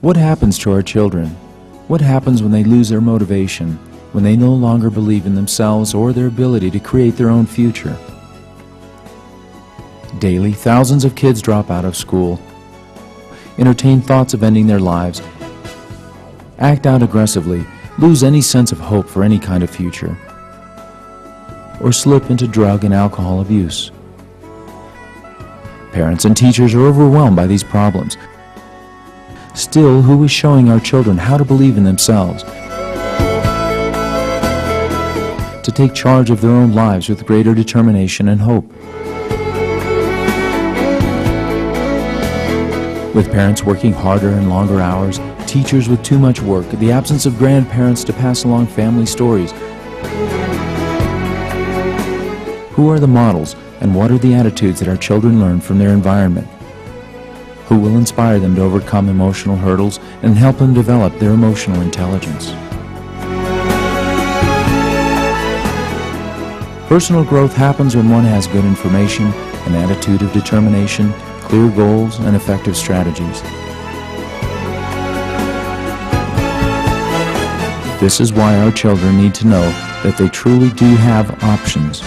What happens to our children? What happens when they lose their motivation, when they no longer believe in themselves or their ability to create their own future? Daily, thousands of kids drop out of school, entertain thoughts of ending their lives, act out aggressively, lose any sense of hope for any kind of future, or slip into drug and alcohol abuse. Parents and teachers are overwhelmed by these problems. Still, who is showing our children how to believe in themselves, to take charge of their own lives with greater determination and hope? With parents working harder and longer hours, teachers with too much work, the absence of grandparents to pass along family stories, who are the models and what are the attitudes that our children learn from their environment? Who will inspire them to overcome emotional hurdles and help them develop their emotional intelligence? Personal growth happens when one has good information, an attitude of determination, clear goals, and effective strategies. This is why our children need to know that they truly do have options.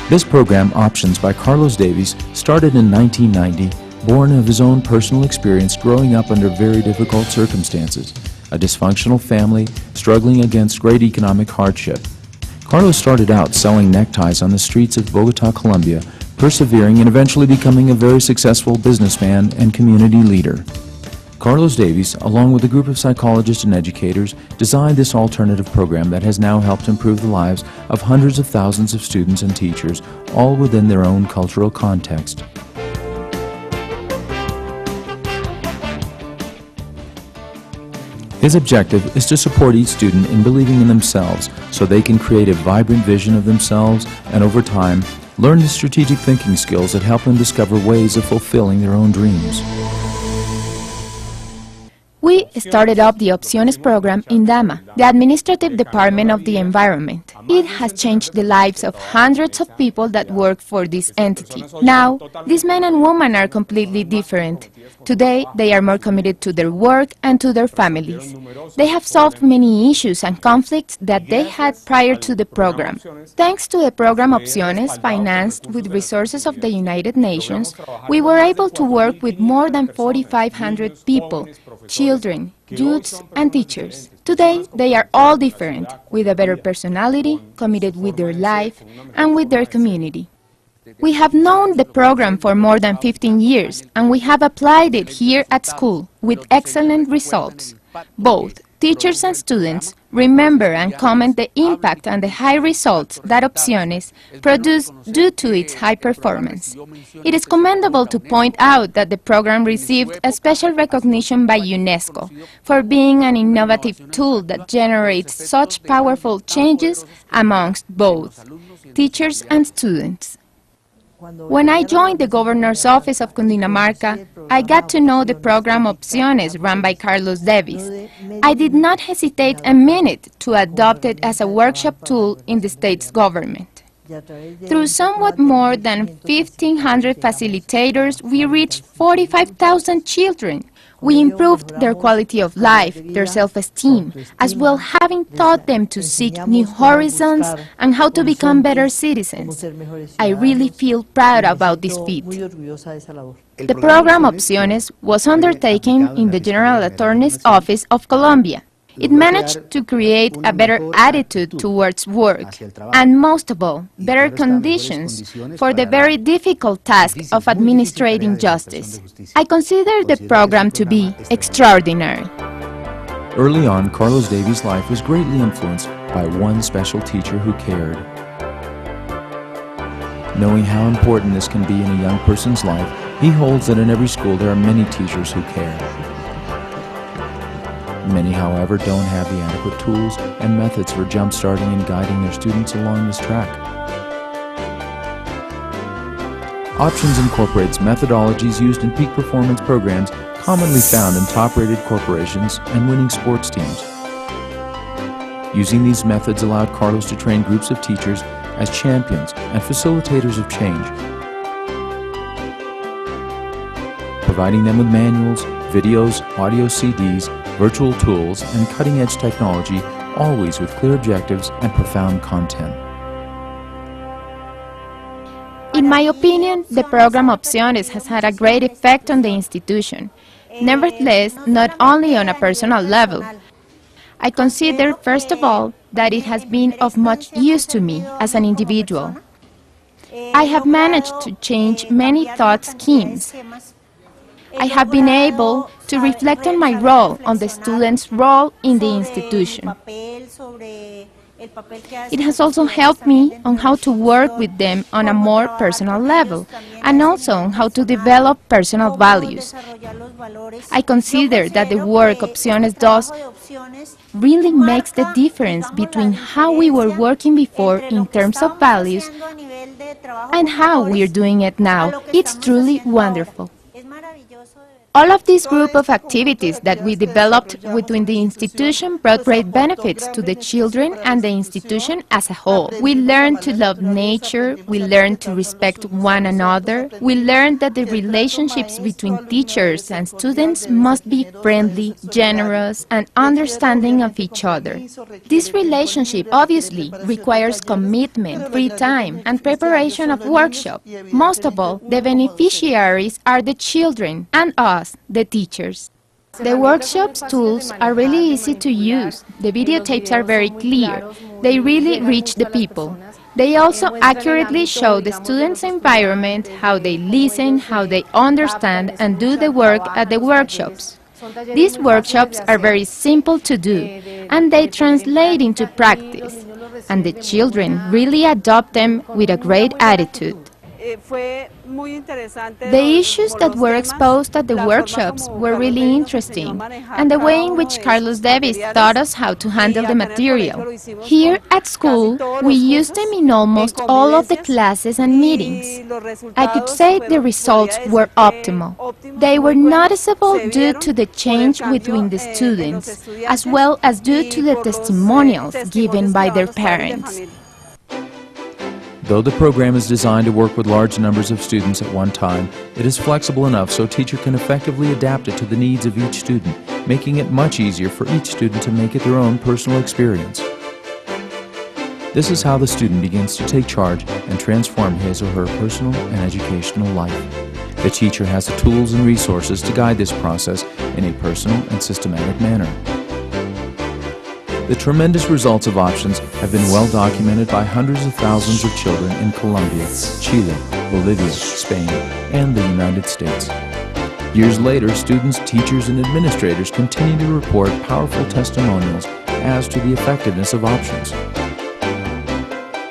This program, Options by Carlos Davies, started in 1990, born of his own personal experience growing up under very difficult circumstances, a dysfunctional family struggling against great economic hardship. Carlos started out selling neckties on the streets of Bogota, Colombia, persevering and eventually becoming a very successful businessman and community leader. Carlos Davies, along with a group of psychologists and educators, designed this alternative program that has now helped improve the lives of hundreds of thousands of students and teachers, all within their own cultural context. His objective is to support each student in believing in themselves so they can create a vibrant vision of themselves and, over time, learn the strategic thinking skills that help them discover ways of fulfilling their own dreams. We started up the Opciones program in DAMA, the Administrative Department of the Environment. It has changed the lives of hundreds of people that work for this entity. Now, these men and women are completely different. Today, they are more committed to their work and to their families. They have solved many issues and conflicts that they had prior to the program. Thanks to the program Opciones, financed with resources of the United Nations, we were able to work with more than 4,500 people, children, youths, and teachers. Today, they are all different, with a better personality, committed with their life, and with their community. We have known the program for more than 15 years, and we have applied it here at school with excellent results. Both teachers and students remember and comment the impact and the high results that Opciones produced due to its high performance. It is commendable to point out that the program received a special recognition by UNESCO for being an innovative tool that generates such powerful changes amongst both teachers and students. When I joined the governor's office of Cundinamarca, I got to know the program Opciones run by Carlos Davies. I did not hesitate a minute to adopt it as a workshop tool in the state's government. Through somewhat more than 1,500 facilitators, we reached 45,000 children. We improved their quality of life, their self-esteem, as well having taught them to seek new horizons and how to become better citizens. I really feel proud about this feat. The program Opciones was undertaken in the General Attorney's Office of Colombia. It managed to create a better attitude towards work, and most of all, better conditions for the very difficult task of administrating justice. I consider the program to be extraordinary. Early on, Carlos Davies' life was greatly influenced by one special teacher who cared. Knowing how important this can be in a young person's life, he holds that in every school there are many teachers who care. Many, however, don't have the adequate tools and methods for jump-starting and guiding their students along this track. Options incorporates methodologies used in peak performance programs commonly found in top-rated corporations and winning sports teams. Using these methods allowed Carlos to train groups of teachers as champions and facilitators of change, providing them with manuals, videos, audio CDs, virtual tools, and cutting-edge technology, always with clear objectives and profound content. In my opinion, the program Opciones has had a great effect on the institution. Nevertheless, not only on a personal level. I consider, first of all, that it has been of much use to me as an individual. I have managed to change many thought schemes. I have been able to reflect on my role, on the student's role in the institution. It has also helped me on how to work with them on a more personal level, and also on how to develop personal values. I consider that the work Opciones does really makes the difference between how we were working before in terms of values and how we are doing it now. It's truly wonderful. All of this group of activities that we developed within the institution brought great benefits to the children and the institution as a whole. We learned to love nature, we learned to respect one another, we learned that the relationships between teachers and students must be friendly, generous, and understanding of each other. This relationship obviously requires commitment, free time, and preparation of workshops. Most of all, the beneficiaries are the children and us, the teachers. The workshops tools are really easy to use. The videotapes are very clear. They really reach the people. They also accurately show the students' environment, how they listen, how they understand and do the work at the workshops. These workshops are very simple to do, and they translate into practice, and the children really adopt them with a great attitude. The issues that were exposed at the workshops were really interesting, and the way in which Carlos Davis taught us how to handle the material. Here at school, we used them in almost all of the classes and meetings. I could say the results were optimal. They were noticeable due to the change between the students, as well as due to the testimonials given by their parents. Though the program is designed to work with large numbers of students at one time, it is flexible enough so a teacher can effectively adapt it to the needs of each student, making it much easier for each student to make it their own personal experience. This is how the student begins to take charge and transform his or her personal and educational life. The teacher has the tools and resources to guide this process in a personal and systematic manner. The tremendous results of Options have been well documented by hundreds of thousands of children in Colombia, Chile, Bolivia, Spain, and the United States. Years later, students, teachers, and administrators continue to report powerful testimonials as to the effectiveness of Options.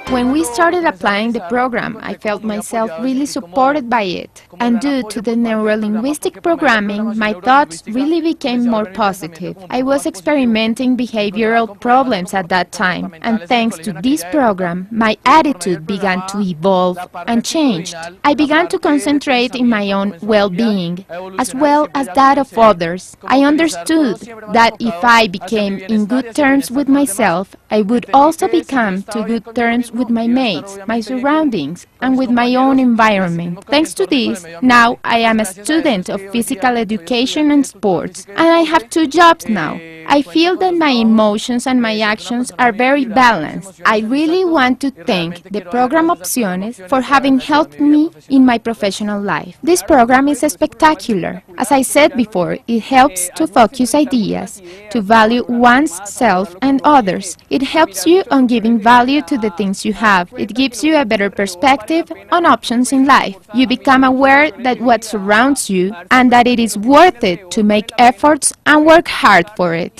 When we started applying the program, I felt myself really supported by it. And due to the neurolinguistic programming, my thoughts really became more positive. I was experimenting behavioral problems at that time, and thanks to this program, my attitude began to evolve and changed. I began to concentrate in my own well-being, as well as that of others. I understood that if I became in good terms with myself, I would also become to good terms with my mates, my surroundings, and with my own environment. Thanks to this, now I am a student of physical education and sports, and I have 2 jobs now. I feel that my emotions and my actions are very balanced. I really want to thank the program Opciones for having helped me in my professional life. This program is spectacular. As I said before, it helps to focus ideas, to value one's self and others. It helps you on giving value to the things you have. It gives you a better perspective on options in life. You become aware that what surrounds you and that it is worth it to make efforts and work hard for it.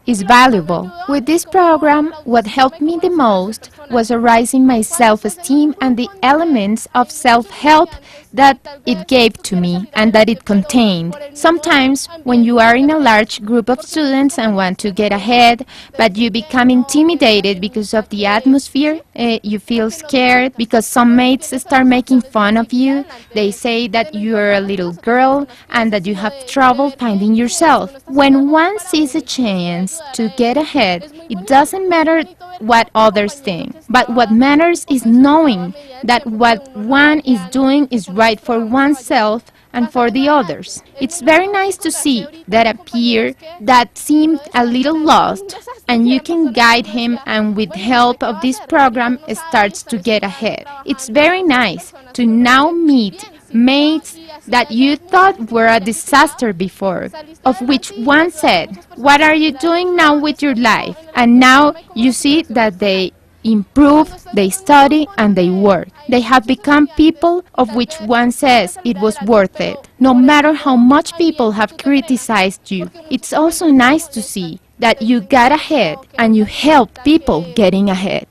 Is valuable. With this program, what helped me the most was arising my self-esteem and the elements of self-help that it gave to me and that it contained. Sometimes, when you are in a large group of students and want to get ahead, but you become intimidated because of the atmosphere, you feel scared because some mates start making fun of you. They say that you are a little girl and that you have trouble finding yourself. When one sees a chance to get ahead, it doesn't matter what others think, but what matters is knowing that what one is doing is right for oneself and for the others. It's very nice to see that a peer that seemed a little lost, and you can guide him, and with help of this program starts to get ahead. It's very nice to now meet mates that you thought were a disaster before, of which one said, "What are you doing now with your life?" And now you see that they improve, they study, and they work. They have become people of which one says it was worth it. No matter how much people have criticized you, it's also nice to see that you got ahead and you helped people getting ahead.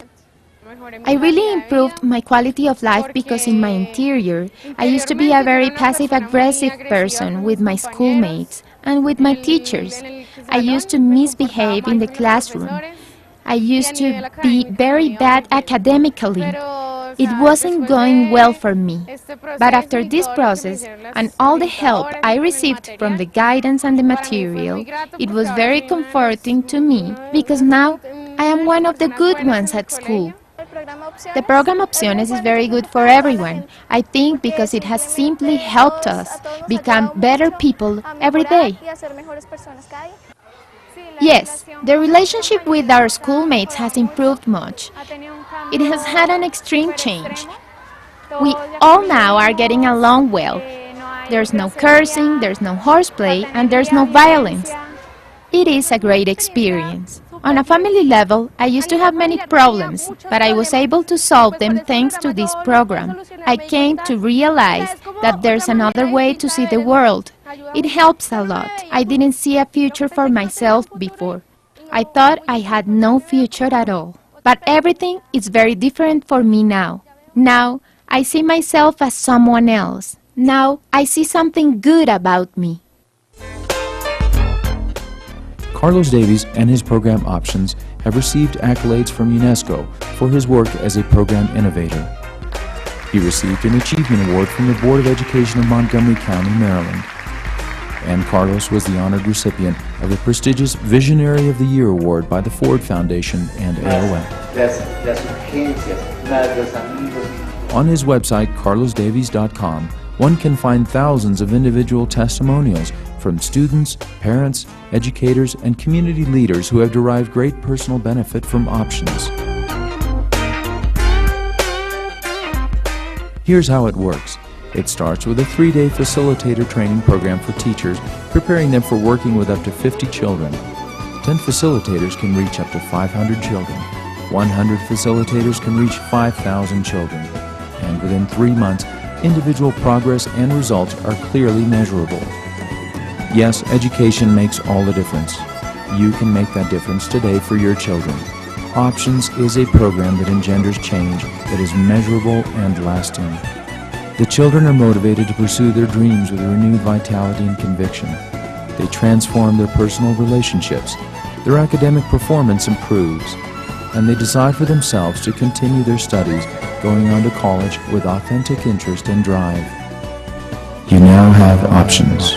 I really improved my quality of life because in my interior, I used to be a very passive-aggressive person with my schoolmates and with my teachers. I used to misbehave in the classroom. I used to be very bad academically. It wasn't going well for me. But after this process and all the help I received from the guidance and the material, it was very comforting to me because now I am one of the good ones at school. The program Opciones is very good for everyone, I think, because it has simply helped us become better people every day. Yes, the relationship with our schoolmates has improved much. It has had an extreme change. We all now are getting along well. There's no cursing, there's no horseplay, and there's no violence. It is a great experience. On a family level, I used to have many problems, but I was able to solve them thanks to this program. I came to realize that there's another way to see the world. It helps a lot. I didn't see a future for myself before. I thought I had no future at all. But everything is very different for me now. Now, I see myself as someone else. Now, I see something good about me. Carlos Davies and his program Options have received accolades from UNESCO for his work as a program innovator. He received an Achievement Award from the Board of Education of Montgomery County, Maryland. And Carlos was the honored recipient of the prestigious Visionary of the Year Award by the Ford Foundation and AOL. On his website, carlosdavies.com, one can find thousands of individual testimonials from students, parents, educators, and community leaders who have derived great personal benefit from Options. Here's how it works. It starts with a 3-day facilitator training program for teachers, preparing them for working with up to 50 children. 10 facilitators can reach up to 500 children. 100 facilitators can reach 5,000 children. And within 3 months, individual progress and results are clearly measurable. Yes, education makes all the difference. You can make that difference today for your children. Options is a program that engenders change that is measurable and lasting. The children are motivated to pursue their dreams with renewed vitality and conviction. They transform their personal relationships, their academic performance improves, and they decide for themselves to continue their studies, going on to college with authentic interest and drive. You now have options.